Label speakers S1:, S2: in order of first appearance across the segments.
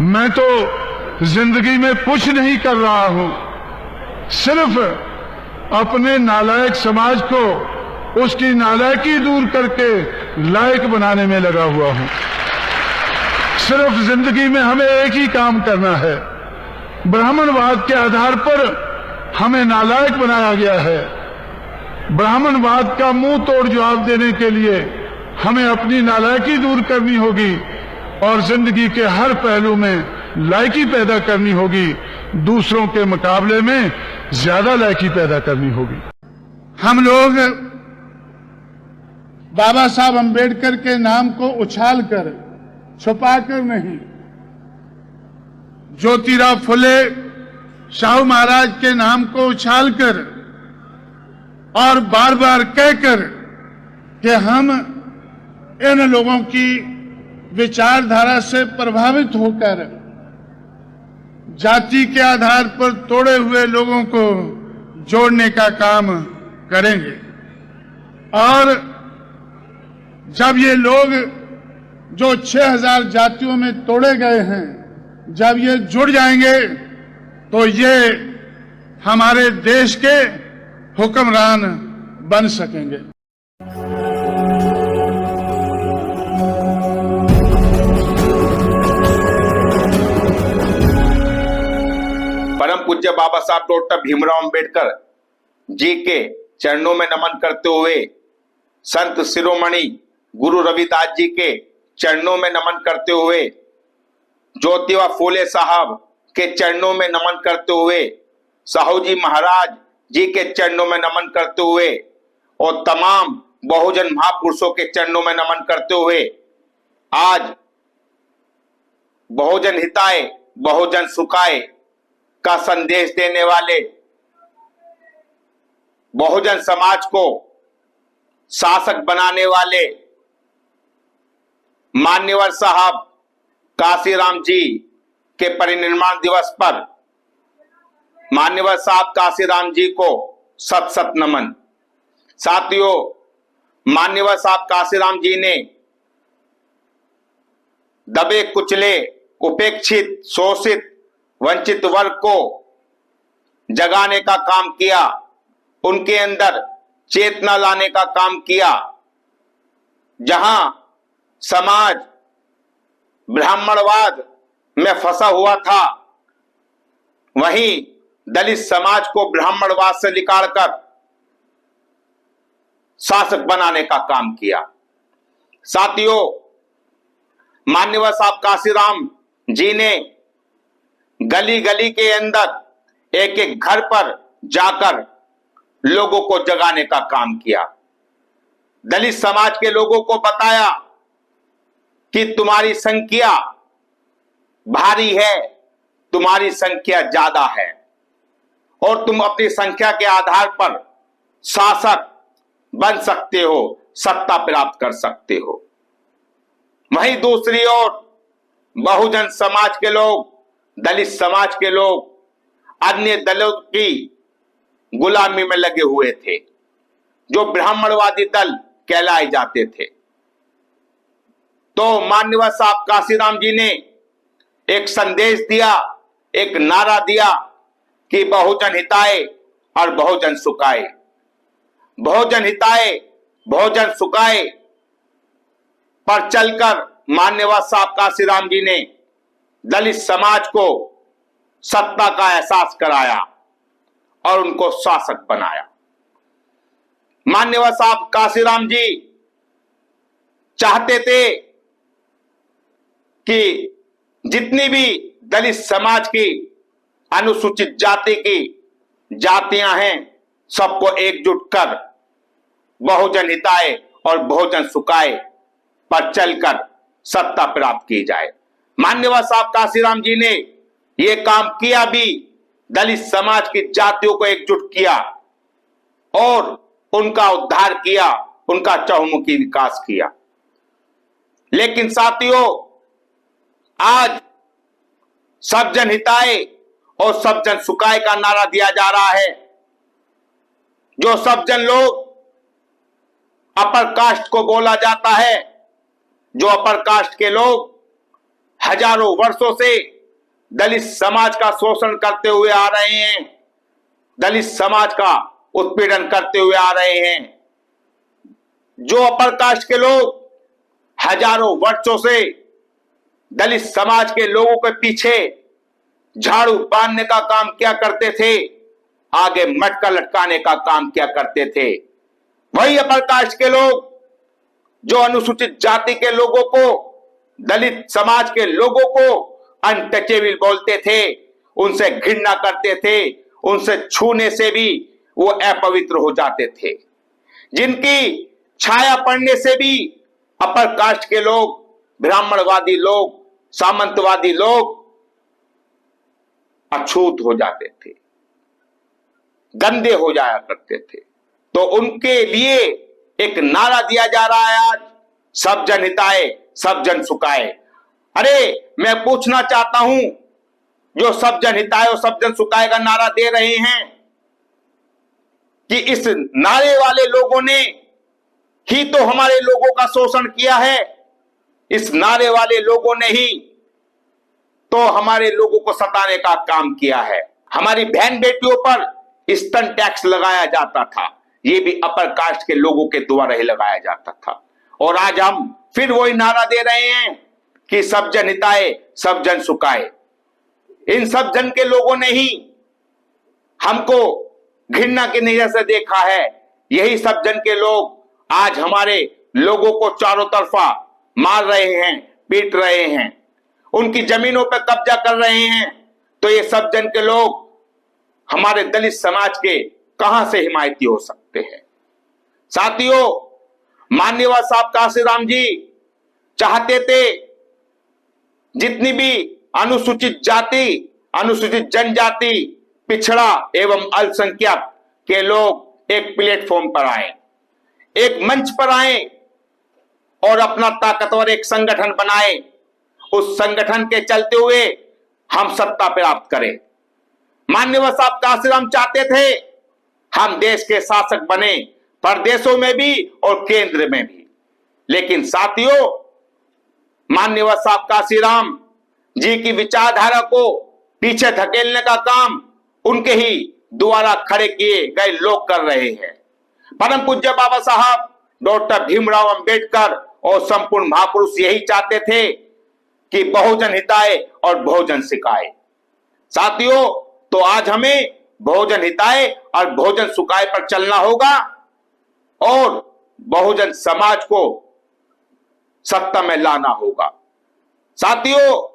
S1: मैं तो जिंदगी में कुछ नहीं कर रहा हूं, सिर्फ अपने नालायक समाज को उसकी नालायकी दूर करके लायक बनाने में लगा हुआ हूं। सिर्फ जिंदगी में हमें एक ही काम करना है। ब्राह्मणवाद के आधार पर हमें नालायक बनाया गया है। ब्राह्मणवाद का मुंह तोड़ जवाब देने के लिए हमें अपनी नालायकी दूर करनी होगी और जिंदगी के हर पहलू में लायकी पैदा करनी होगी। दूसरों के मुकाबले में ज्यादा लायकी पैदा करनी होगी।
S2: हम लोग बाबा साहब अंबेडकर के नाम को उछालकर, छुपाकर नहीं, ज्योतिराव फुले शाहू महाराज के नाम को उछालकर और बार बार कहकर कि हम इन लोगों की विचारधारा से प्रभावित होकर जाति के आधार पर तोड़े हुए लोगों को जोड़ने का काम करेंगे। और जब ये लोग जो 6000 जातियों में तोड़े गए हैं, जब ये जुड़ जाएंगे तो ये हमारे देश के हुक्मरान बन सकेंगे।
S3: परम पूज्य बाबा साहब डॉक्टर भीमराव अंबेडकर जी के चरणों में नमन करते हुए, संत शिरोमणि गुरु रविदास जी के चरणों में नमन करते हुए, ज्योतिबा फूले साहब के चरणों में नमन करते हुए, साहू जी महाराज जी के चरणों में नमन करते हुए और तमाम बहुजन महापुरुषों के चरणों में नमन करते हुए आज बहुजन हिताय बहुजन सुखाय का संदेश देने वाले, बहुजन समाज को शासक बनाने वाले मान्यवर साहब काशीराम जी के परिनिर्वाण दिवस पर मान्यवर साहब काशीराम जी को सत सत नमन। साथियों, मान्यवर साहब काशीराम जी ने दबे कुचले, उपेक्षित, शोषित, वंचित वर्ग को जगाने का काम किया, उनके अंदर चेतना लाने का काम किया। जहां समाज ब्राह्मणवाद में फंसा हुआ था, वहीं दलित समाज को ब्राह्मणवाद से निकालकर शासक बनाने का काम किया। साथियों, मान्यवर साहब काशीराम जी ने गली गली के अंदर एक एक घर पर जाकर लोगों को जगाने का काम किया। दलित समाज के लोगों को बताया कि तुम्हारी संख्या भारी है, तुम्हारी संख्या ज्यादा है और तुम अपनी संख्या के आधार पर शासक बन सकते हो, सत्ता प्राप्त कर सकते हो। वहीं दूसरी ओर बहुजन समाज के लोग, दलित समाज के लोग अन्य दलों की गुलामी में लगे हुए थे, जो ब्राह्मणवादी दल कहलाए जाते थे। तो मान्यवर साहब काशीराम जी ने एक संदेश दिया, एक नारा दिया कि बहुजन हिताय और बहुजन सुखाय। बहुजन हिताय बहुजन सुखाय पर चलकर मान्यवर साहब काशीराम जी ने दलित समाज को सत्ता का एहसास कराया और उनको शासक बनाया। मान्यवर साहब काशीराम जी चाहते थे कि जितनी भी दलित समाज की, अनुसूचित जाति की जातियां हैं, सबको एकजुट कर बहुजन हिताय और बहुजन सुखाय पर चलकर सत्ता प्राप्त की जाए। मान्यवर साहब काशीराम जी ने यह काम किया भी, दलित समाज की जातियों को एकजुट किया और उनका उद्धार किया, उनका चहुमुखी विकास किया। लेकिन साथियों, आज सब जन हिताय और सब जन सुखाय का नारा दिया जा रहा है। जो सब जन लोग अपर कास्ट को बोला जाता है, जो अपर कास्ट के लोग हजारों वर्षों से दलित समाज का शोषण करते हुए आ रहे हैं, दलित समाज का उत्पीड़न करते हुए आ रहे हैं। जो अपर कास्ट के लोग हजारों वर्षों से दलित समाज के लोगों के पीछे झाड़ू बांधने का काम क्या करते थे, आगे मटका लटकाने का काम क्या करते थे, वही अपर कास्ट के लोग जो अनुसूचित जाति के लोगों को, दलित समाज के लोगों को अनटचेबल बोलते थे, उनसे घृणा करते थे, उनसे छूने से भी वो अपवित्र हो जाते थे। जिनकी छाया पड़ने से भी अपर कास्ट के लोग, ब्राह्मणवादी लोग, सामंतवादी लोग अछूत हो जाते थे, गंदे हो जाया करते थे। तो उनके लिए एक नारा दिया जा रहा है आज, सब जन हिताय सब जन सुखाय। अरे मैं पूछना चाहता हूं, जो सब जन हिताय और सब जन सुखाय का नारा दे रहे हैं, कि इस नारे वाले लोगों ने ही तो हमारे लोगों का शोषण किया है, इस नारे वाले लोगों ने ही तो हमारे लोगों को सताने का काम किया है। हमारी बहन बेटियों पर स्तन टैक्स लगाया जाता था, ये भी अपर कास्ट के लोगों के द्वारा ही लगाया जाता था। और आज हम फिर वही नारा दे रहे हैं कि सब जन हिताय सब जन सुखाय। इन सब जन के लोगों ने ही हमको घृणा की नजर से देखा है। यही सब जन के लोग आज हमारे लोगों को चारों तरफा मार रहे हैं, पीट रहे हैं, उनकी जमीनों पर कब्जा कर रहे हैं। तो ये सब जन के लोग हमारे दलित समाज के कहां से हिमायती हो सकते हैं। साथियों, माननीय साहब काशीराम जी चाहते थे जितनी भी अनुसूचित जाति, अनुसूचित जनजाति, पिछड़ा एवं अल्पसंख्यक के लोग एक प्लेटफॉर्म पर आए, एक मंच पर आए और अपना ताकतवर एक संगठन बनाए। उस संगठन के चलते हुए हम सत्ता प्राप्त करें। माननीय साहब काशीराम चाहते थे हम देश के शासक बने, प्रदेशों में भी और केंद्र में भी। लेकिन साथियों, माननीय साहब काशीराम जी की विचारधारा को पीछे धकेलने का काम उनके ही द्वारा खड़े किए गए लोग कर रहे हैं। परम पूज्य बाबा साहब डॉक्टर भीमराव अंबेडकर और संपूर्ण महापुरुष यही चाहते थे कि बहुजन हिताय और बहुजन सुखाय। साथियों, तो आज हमें बहुजन हिताय और बहुजन सुखाय पर चलना होगा और बहुजन समाज को सत्ता में लाना होगा। साथियों,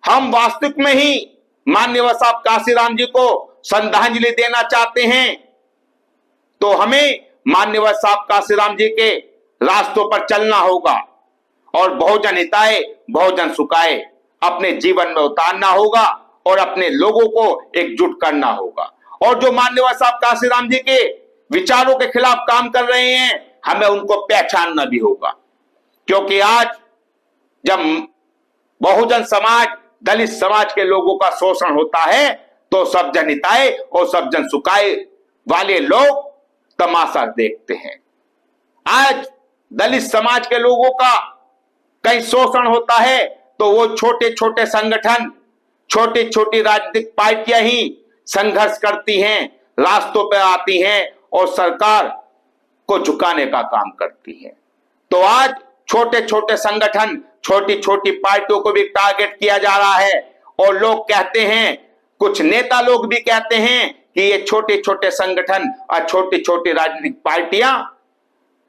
S3: हम वास्तविक में ही माननीय साहब काशीराम जी को श्रद्धांजलि देना चाहते हैं, तो हमें माननीय साहब काशीराम जी के रास्तों पर चलना होगा और बहुजन हिताय बहुजन सुखाय अपने जीवन में उतारना होगा और अपने लोगों को एकजुट करना होगा। और जो माननीय साहब काशीराम जी के विचारों के खिलाफ काम कर रहे हैं, हमें उनको पहचानना भी होगा। क्योंकि आज जब बहुजन समाज, दलित समाज के लोगों का शोषण होता है, तो सब जन हिताय और सब जन सुखाय वाले लोग तमाशा देखते हैं। आज दलित समाज के लोगों का कहीं शोषण होता है तो वो छोटे छोटे संगठन, छोटी छोटी राजनीतिक पार्टियां ही संघर्ष करती हैं, रास्तों पर आती हैं और सरकार को झुकाने का काम करती हैं। तो आज छोटे छोटे संगठन, छोटी छोटी पार्टियों को भी टारगेट किया जा रहा है और लोग कहते हैं, कुछ नेता लोग भी कहते हैं कि ये छोटे छोटे संगठन और छोटी छोटी राजनीतिक पार्टियां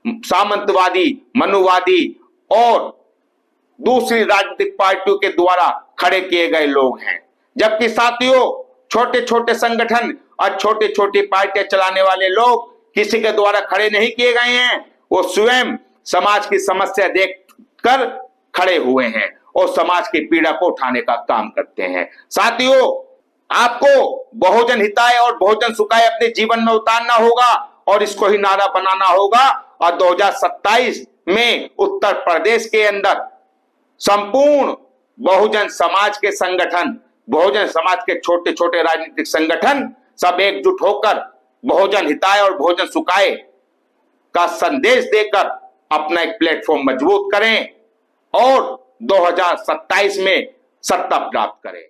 S3: सामंतवादी, मनुवादी और दूसरी राजनीतिक पार्टियों के द्वारा खड़े किए गए लोग हैं। जबकि साथियों, छोटे छोटे संगठन और छोटी छोटी पार्टियां चलाने वाले लोग किसी के द्वारा खड़े नहीं किए गए हैं, वो स्वयं समाज की समस्या देखकर खड़े हुए हैं और समाज की पीड़ा को उठाने का काम करते हैं। साथियों, आपको बहुजन हिताय और बहुजन सुखाय अपने जीवन में उतारना होगा और इसको ही नारा बनाना होगा। और 2027 में उत्तर प्रदेश के अंदर संपूर्ण बहुजन समाज के संगठन, बहुजन समाज के छोटे छोटे राजनीतिक संगठन सब एकजुट होकर बहुजन हिताय और बहुजन सुखाय का संदेश देकर अपना एक प्लेटफॉर्म मजबूत करें और 2027 में सत्ता प्राप्त करे।